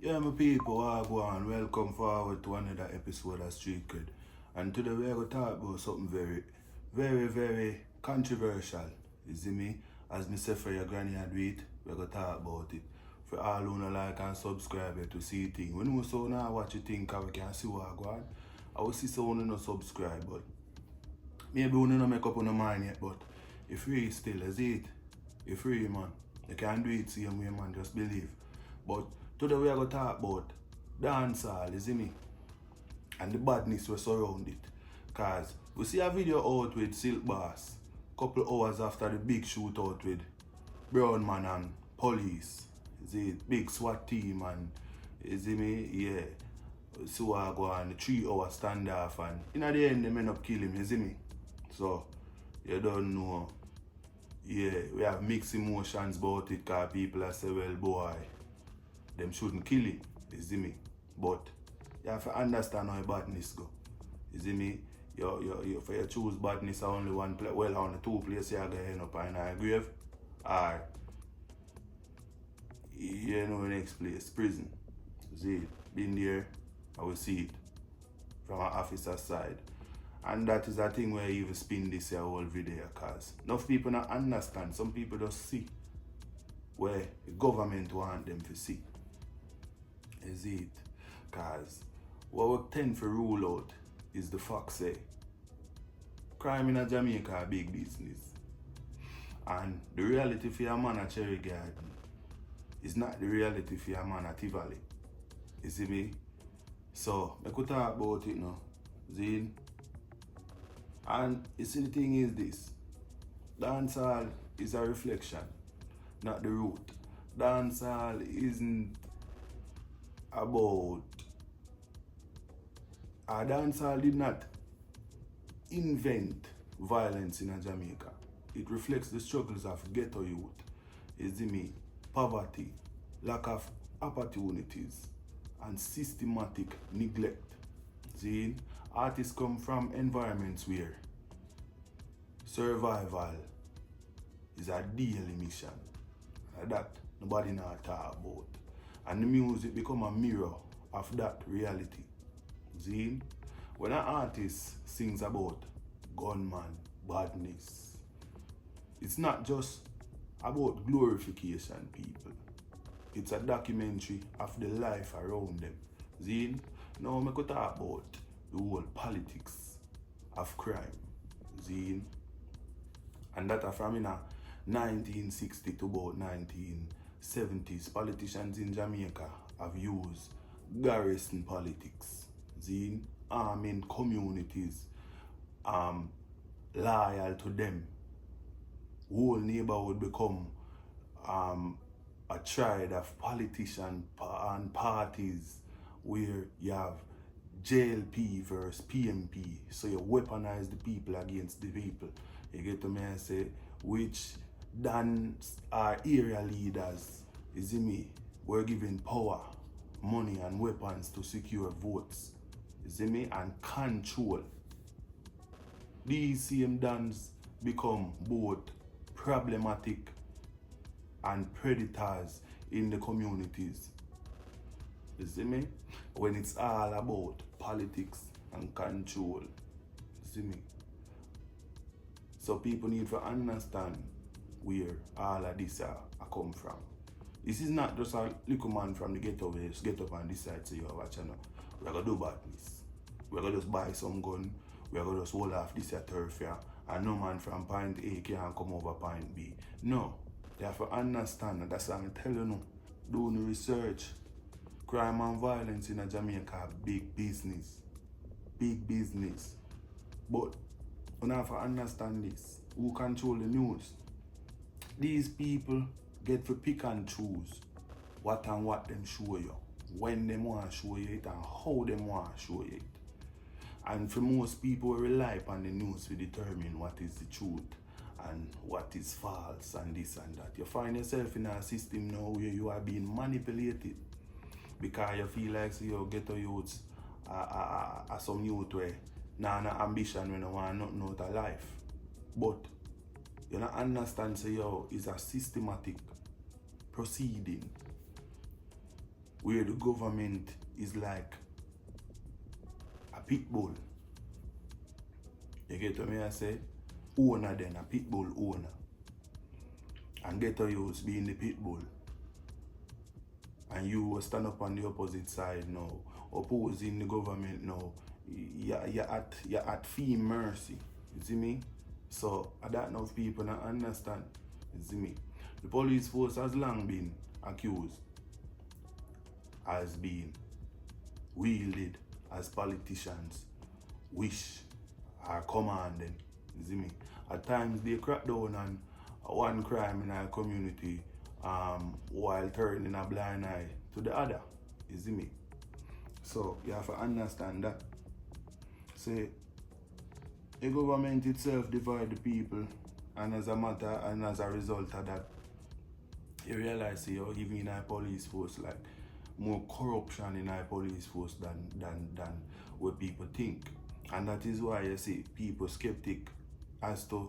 Yeah, my people, Wagwan, welcome forward to another episode of Street Cred. And today we're going to talk about something very controversial. You see me? As me say for your granny I do it, we're going to talk about it. For all who don't like and subscribe to see things. When you so now watch you think we can see Wagwan, I will see someone who not subscribe, but maybe we don't make up on the mind yet, but if free still, is it? You're free, man. You can do it same way, man, just believe. But today we are going to talk about dancehall, you see me? And the badness we surround it. Cause we see a video out with Silk Boss, couple hours after the big shootout with Brown Man and police. You see it? Big SWAT team and you see me? Yeah. So I go on the 3-hour standoff and in the end they end up killing him, you see me? So you don't know. Yeah, we have mixed emotions about it cause people are say, well boy, them shouldn't kill him, you see me? But you have to understand how badness go. You see me? For you choose badness only one place, well only two places you're gonna end up in a grave. Or you know the next place, prison. You see it? Been there, I will see it from an officer's side. And that is a thing where you even spin this here whole video cause enough people not understand. Some people just see where the government want them to see. Is it? Cause what we tend to rule out is the fact say crime in Jamaica a big business. And the reality for a man at Cherry Garden is not the reality for a man at Tivoli. You see me? So I could talk about it now. Zine. And you see the thing is this. Dancehall is a reflection, not the root. Dancehall isn't about dancehall did not invent violence in Jamaica. It reflects the struggles of ghetto youth, you see me, poverty, lack of opportunities, and systematic neglect. See, artists come from environments where survival is a daily mission. That nobody not talk about. And the music become a mirror of that reality. See? When an artist sings about gunman, badness, it's not just about glorification, people. It's a documentary of the life around them. See? Now I could talk about the whole politics of crime. See? And that from 1960 to about 1970s, politicians in Jamaica have used garrison politics, arming communities loyal to them. Whole neighborhood become a triad of politicians and parties where you have JLP versus PMP, so you weaponize the people against the people. You get to me and say, which dance our area leaders, you see me, were given power, money and weapons to secure votes, you see me, and control. These same dons become both problematic and predators in the communities. You see me? When it's all about politics and control. You see me? So people need to understand where all of this come from. This is not just a little man from the ghetto where just get up and decide to you watch channel. We're gonna do badness. We're gonna just buy some gun, we're gonna just hold off this turf here, and no man from point A can come over point B. No. You have to understand that that's what I'm telling you. Do the research. Crime and violence in Jamaica are big business. Big business. But you have to understand this. Who control the news? These people get to pick and choose what them show you. When them want to show you it and how them want to show you it. And for most people rely upon the news to determine what is the truth and what is false and this and that. You find yourself in a system now where you are being manipulated because you feel like so you get to youths some youth where no ambition when you want nothing out of life. But you don't understand so yo is a systematic proceeding where the government is like a pit bull. You get what me I say? Owner then, a pit bull owner. And Ghetto youths being the pit bull. And you stand up on the opposite side now, opposing the government now. You're at fee mercy. You see me? So I don't know if people don't understand. You see me? The police force has long been accused as being wielded as politicians wish or commanding. You see me? At times they crack down on one crime in our community while turning a blind eye to the other. You see me? So you have to understand that. Say the government itself divide the people, and as a matter and as a result of that, you realize even in our police force, like more corruption in our police force than what people think. And that is why you see people skeptic as to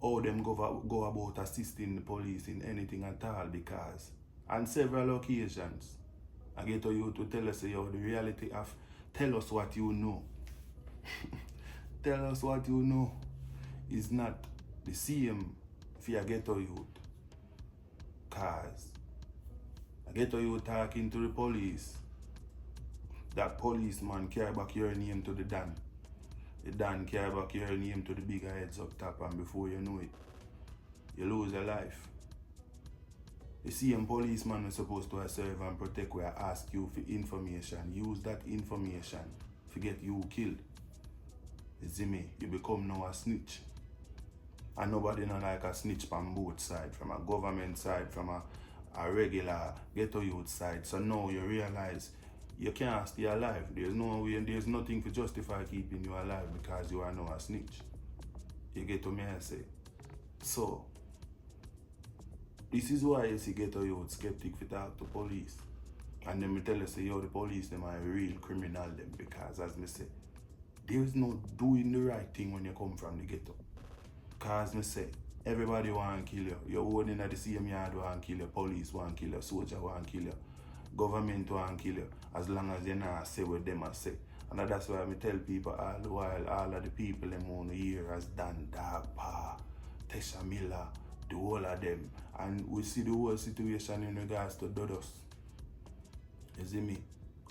how them go about assisting the police in anything at all, because on several occasions I get to you to tell us the reality of tell us what you know. Tell us what you know is not the same for a Ghetto youth. Cause a Ghetto youth talking to the police, that policeman carry back your name to the Dan. The Dan carry back your name to the bigger heads up top, and before you know it, you lose your life. The same policeman is supposed to serve and protect where I ask you for information. Use that information to get you killed. You see me? You become now a snitch. And nobody not like a snitch from both sides, from a government side, from a regular Ghetto youth side. So now you realize you can't stay alive. There's no way, there's nothing to justify keeping you alive because you are now a snitch. You get to me I say. So this is why you see Ghetto youth skeptic to talk to police. And then me tell you say the police them are real criminal them, because as me say, there's no doing the right thing when you come from the ghetto. Cause me say, everybody want to kill you. You're holding at the same yard want to kill you, police want to kill you, soldier want to kill you, government want to kill you, as long as you not say what them a say. And that's why I tell people all the while, all of the people them on here as Dan, Dagpa, Tesha Miller, the whole of them. And we see the whole situation in regards to Dodos. You see me?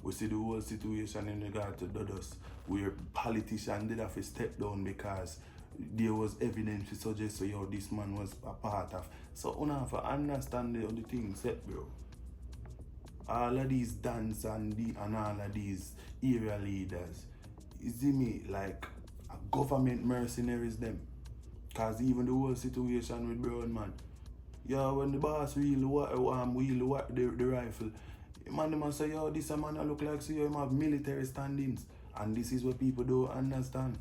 We see the whole situation in regard to Dodos, where politicians did have to step down because there was evidence to suggest this man was a part of. So you have to understand the things, bro. All of these dance and all of these area leaders, you see me, like a government mercenaries them. Cause even the whole situation with Brown man, when the boss wheel the rifle, man them say, this a man look like so you have military standings. And this is what people don't understand.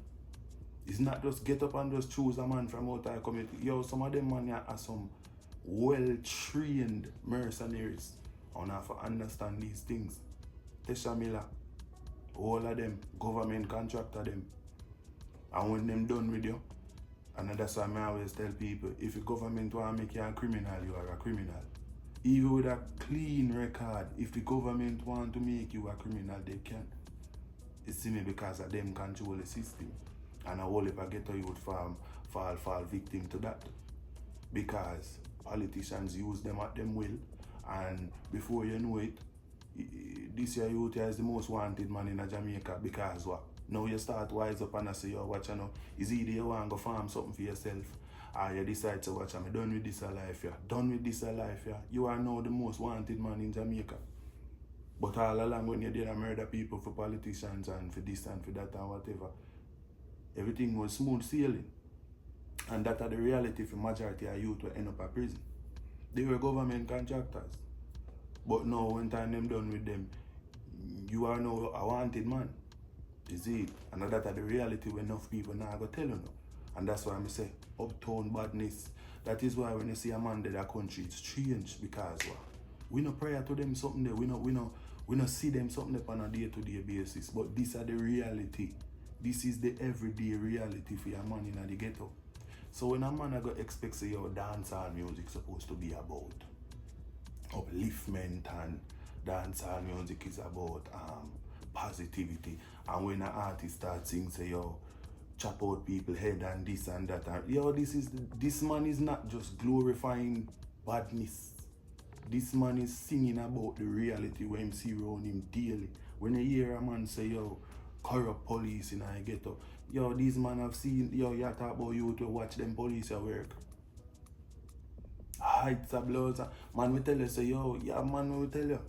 It's not just get up and just choose a man from out our community. Some of them man are some well-trained mercenaries. And have to understand these things. Tesha Miller, all of them, government contractor them. And when them done with you, and that's why I always tell people, if the government want to make you a criminal, you are a criminal. Even with a clean record, if the government want to make you a criminal, they can. You see me, because of them control the system. And I whole if I get to youth fall victim to that. Because politicians use them at them will. And before you know it, this year youth is the most wanted man in Jamaica, because what? Now you start wise up and I say, watch you know, is either you want to go farm something for yourself, or you decide to watch, I'm done with this life here. Done with this life here. You are now the most wanted man in Jamaica. But all along when you did murder people for politicians and for this and for that and whatever, everything was smooth sailing. And that are the reality for majority of youth will end up in prison. They were government contractors. But now when time them done with them, you are now a wanted man. You see? And that are the reality when enough people now go tell you now. And that's why I say uptown badness. That is why when you see a man in that country, it's strange, because we no pray to them something there. We no see them something on a day-to-day basis. But these are the reality. This is the everyday reality for a man in the ghetto. So when a man I go expect say dancehall music supposed to be about upliftment and dancehall music is about positivity. And when an artist starts singing, say, yo, chop out people's head and this and that, and yo, this man is not just glorifying badness. This man is singing about the reality when him see around him daily. When you hear a man say, yo, corrupt police in a ghetto, yo, these man have seen, yo, you talk about you to watch them police at work. Heights of blows. Man, we tell you, say, yo, yeah, man, we tell you.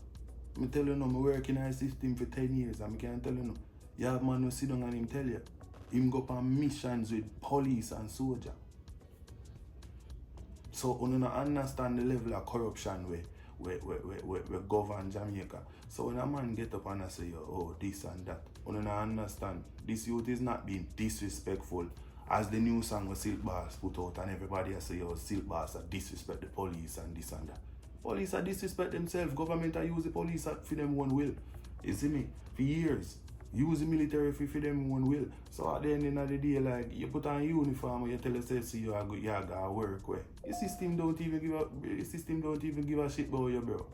I tell you no, I work in a system for 10 years and I can't tell you no. Yeah, man, we sit down and him tell you. Him go on missions with police and soldier. So you don't understand the level of corruption we govern Jamaica. So when a man get up and I say, oh, this and that, you don't understand. This youth is not being disrespectful. As the new song was Silk Boss put out and everybody say, oh, Silk Boss disrespect the police and this and that. Police are disrespect themselves. Government are use the police for them own will. You see me? For years. Use the military for them own will. So at the end of the day, like, you put on uniform and you tell yourself, see, you gotta work where. The system don't even give a shit about you, bro.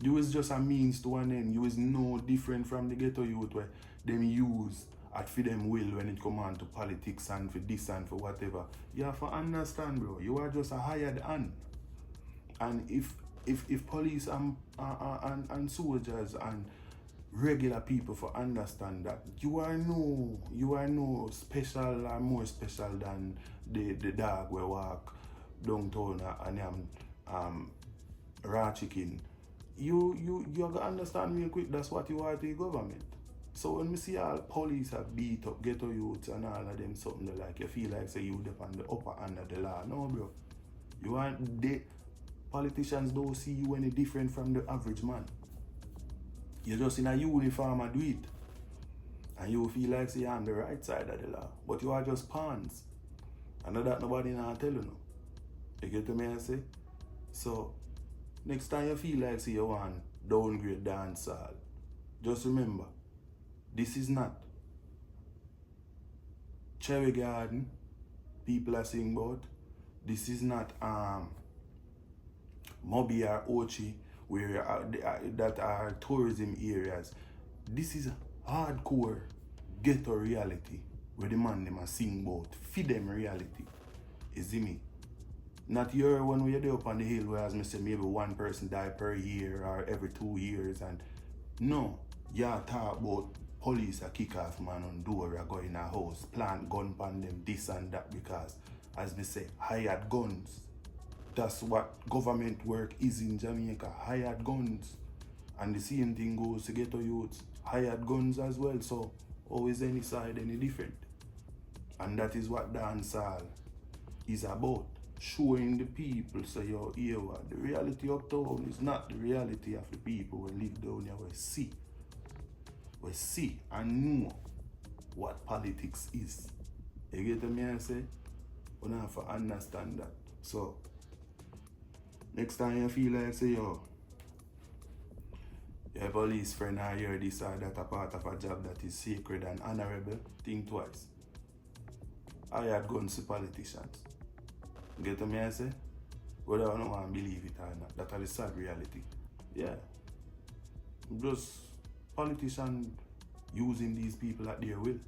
You is just a means to an end. You is no different from the ghetto youth where them use at for them will when it come on to politics and for this and for whatever. You have to understand, bro. You are just a hired hand. And if police and soldiers and regular people for understand that you are no special or more special than the dog we walk downtown and raw chicken. You gotta understand me quick, that's what you are to the government. So when we see all police have beat up ghetto youths and all of them something like, you feel like say you dep on the upper hand of the law. No, bro. You aren't the politicians don't see you any different from the average man. You're just in a uniform and do it. And you feel like say you're on the right side of the law. But you are just pawns. And that nobody now tell you no. You get what I say? So next time you feel like say you want downgrade dancehall, just remember, this is not Cherry Garden people are singing about. This is not Mobi or Ochi where that are tourism areas. This is hardcore ghetto reality where the man them are sing about. Feed them reality. You see me? Not your one where you're there up on the hill where as I say maybe one person die per year or every 2 years and no. You talk about police a kick off man on door or go in a house, plant gun pan them, this and that because as they say, hired guns. That's what government work is in Jamaica, hired guns. And the same thing goes to ghetto youths, hired guns as well. So always any side any different. And that is what dancehall is about. Showing the people, so yo, here what the reality uptown is not the reality of the people who live down here. We see and know what politics is. You get what I say? We have to understand that. So next time you feel like say yo, your police friend or you decide that a part of a job that is sacred and honorable, think twice. I had guns to politicians. Get what I say? Whether I don't want to believe it or not, that is the sad reality. Yeah. Just politicians using these people at their will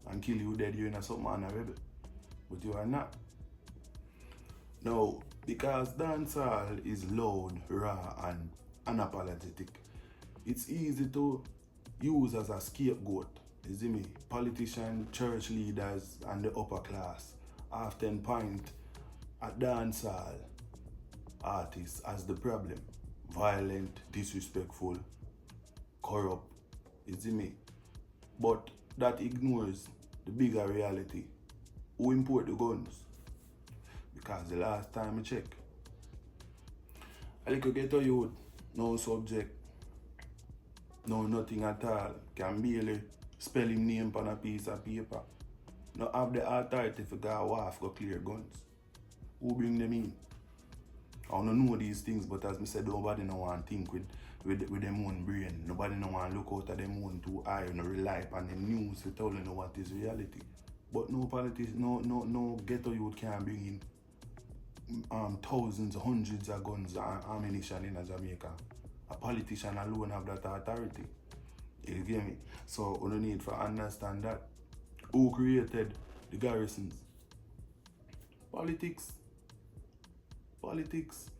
and kill you dead, you're in a something honorable. But you are not. Now, because dancehall is loud, raw, and unapologetic, it's easy to use as a scapegoat. You see me? Politicians, church leaders, and the upper class often point at dancehall artists as the problem. Violent, disrespectful, corrupt. You see me? But that ignores the bigger reality. Who import the guns? Because the last time I check, a little ghetto youth, no subject, no nothing at all, can barely spell him name on a piece of paper. No have the authority to go off, go clear guns. Who bring them in? I don't know these things, but as I said, nobody no want to think with them own brain. Nobody no want to look out at them own too eye, no rely upon the news to tell you know what is reality. But no politics, no ghetto youth can bring in thousands, hundreds of guns and ammunition in Jamaica A politician alone have that authority. You get me? So we need to understand that. Who created the garrisons? Politics. Politics.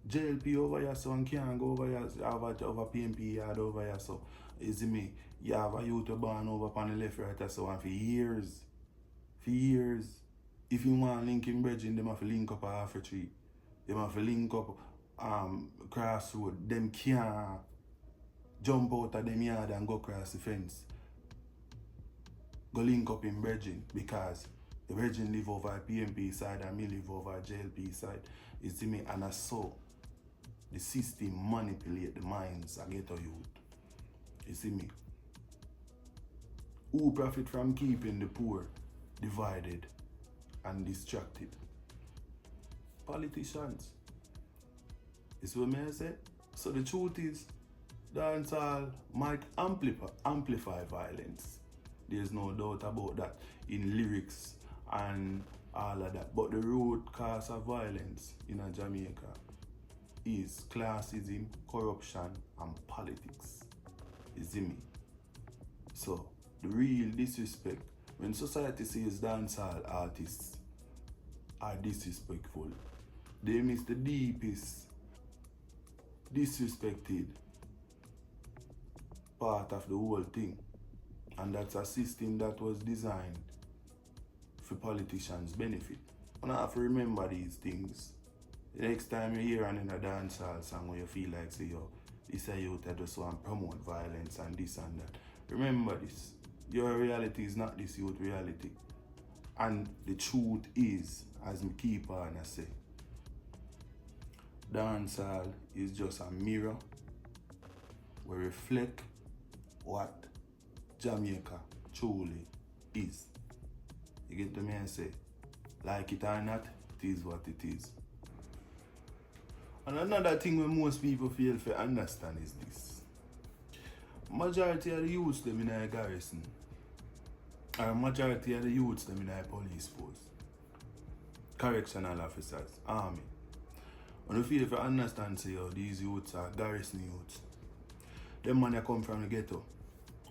JLP over here, so and can't go over here, over PMP yard over here, so you see me, you have a youth born over on the left right so and for years. For years. If you want to link in bridging, them have to link up a half a tree. Them have to link up crossroad. Them can't jump out of them yard and go across the fence. Go link up in bridging because the bridging live over PMP side and me live over JLP side. You see me, and I saw the system manipulate the minds of ghetto youth. You see me? Who profit from keeping the poor divided and distracted? Politicians. You see what I say? So the truth is, dancehall might amplify violence. There's no doubt about that in lyrics and all of that. But the root cause of violence in Jamaica is classism, corruption, and politics. You see me? So the real disrespect, when society says dancehall artists are disrespectful, they miss the deepest disrespected part of the whole thing. And that's a system that was designed for politicians' benefit. And I have to remember these things. The next time you hear an in a dancehall song where you feel like, say, yo, this a youth that just want to promote violence and this and that. Remember this. Your reality is not this youth reality. And the truth is, as me keep on I say, dancehall is just a mirror where reflect what Jamaica truly is. You get to me and say, like it or not, it is what it is. And another thing where most people fail to understand is this. Majority of the youths them in a garrison, or majority of the youths them in a police force, correctional officers, army. And you feel to understand say these youths are garrison youths. Them man come from the ghetto.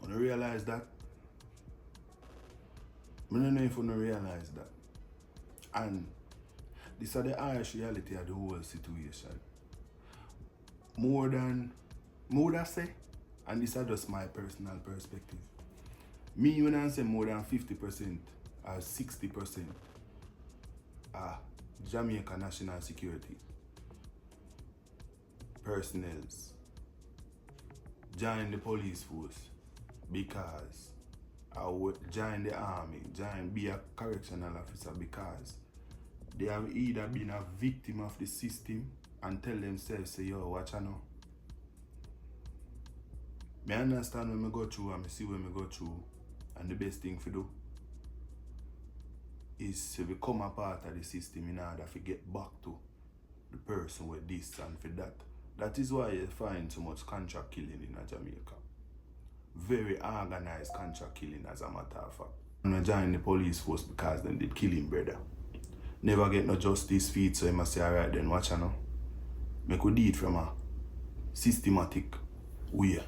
And you realize that? I don't know if you don't realize that. And this is the harsh reality of the whole situation. More than I say, and this is just my personal perspective. Me, when I say more than 50% or 60% are Jamaica National Security personnel join the police force because I would join the army, be a correctional officer because they have either been a victim of the system and tell themselves, say, yo, watch I know. I understand when I go through and I see when I go through, and the best thing to do is to become a part of the system in order to get back to the person with this and for that. That is why you find so much contract killing in Jamaica. Very organized contract killing as a matter of fact. I joined the police force because they did kill him, brother. Never get no justice feed, so I must say, alright then, watch I know. I could do it from a systematic way.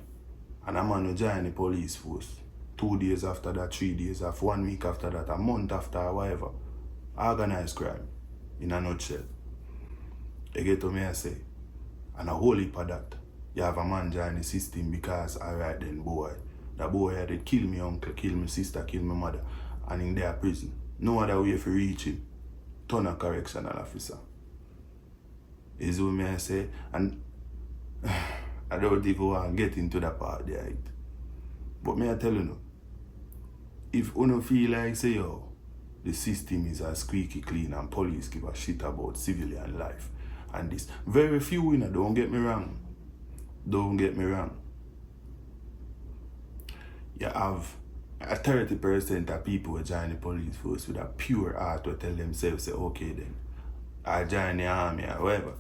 And I'm going to join the police force. 2 days after that, 3 days after, 1 week after that, a month after, or whatever. Organized crime, in a nutshell. You get to me I say. And a whole heap of that. You have a man join the system because, alright then, boy. That boy had to kill me uncle, kill me sister, kill me mother. And in their prison. No other way for reach him. Turn a correctional officer. Is what I say. And I don't even want to get into that part there. But me I tell you no. If you don't feel like say yo, the system is as squeaky clean and police give a shit about civilian life and this. Very few don't get me wrong. Don't get me wrong. You have 30% of people who join the police force with a pure heart to tell themselves, say, okay then, I join the army or whatever.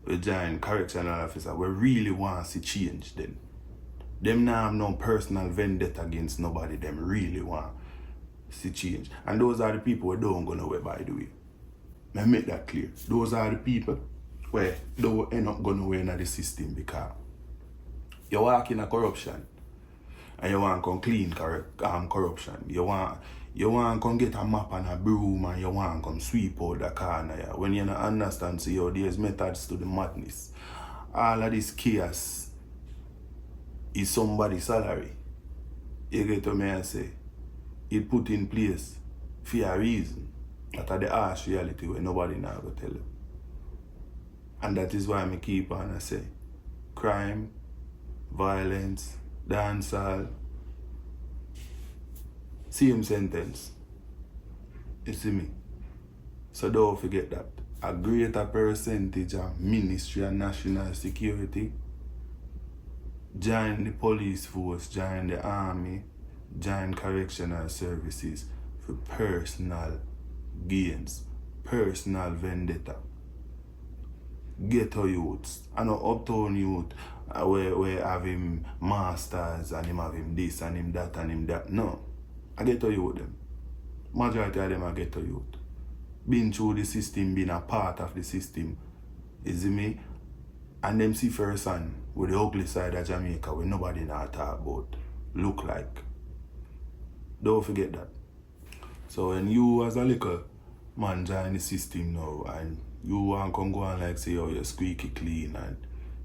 We join correctional officer, we really want to see change then. Them now have no personal vendetta against nobody, them really want to see change. And those are the people who don't go nowhere, by the way. Let me make that clear. Those are the people where don't end up going nowhere in the system because you walk in a corruption and you want to come clean corruption. You want to come get a map and a broom and you want to come sweep out the corner. Yeah. When you don't understand, so there's methods to the madness. All of this chaos is somebody's salary. You get to me and say, it put in place for a reason. That are the harsh reality where nobody now go tell you. And that is why I keep on and say, crime, violence, dancehall, same sentence. You see me? So don't forget that. A greater percentage of Ministry of National Security join the police force, join the army, join correctional services for personal gains, personal vendetta. Ghetto youths, I know uptown youth where have him masters and him have him this and him that and him that. No, I ghetto youth them. Majority of them are ghetto youth. Been through the system, been a part of the system. You see me? And them see firsthand with the ugly side of Jamaica where nobody now talk about look like. Don't forget that. So when you as a little man join the system now and you want to come go and like say, oh, you're squeaky clean and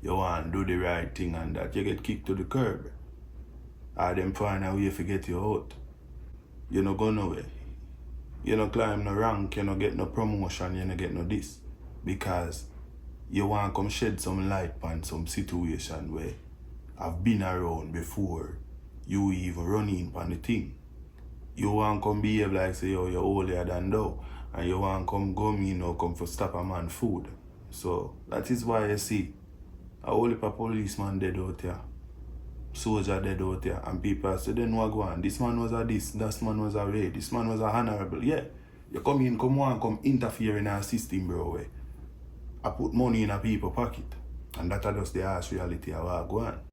you want to do the right thing and that, you get kicked to the curb. Or them find a way to get you out. You don't go nowhere. You don't climb no rank, you don't get no promotion, you don't get no this. Because you want to come shed some light on some situation where I've been around before you even run in on the thing. You want to come behave like say, oh, you're holier than thou. And you want to come go me, come for stop a man food. So that is why you see a whole heap of policeman dead out here, soldier dead out here, and people say, then what go on? This man was a this man was a red, this man was a honorable. Yeah, you come interfere in our system, bro. Where I put money in a people's pocket. And that is just the harsh reality of what go on.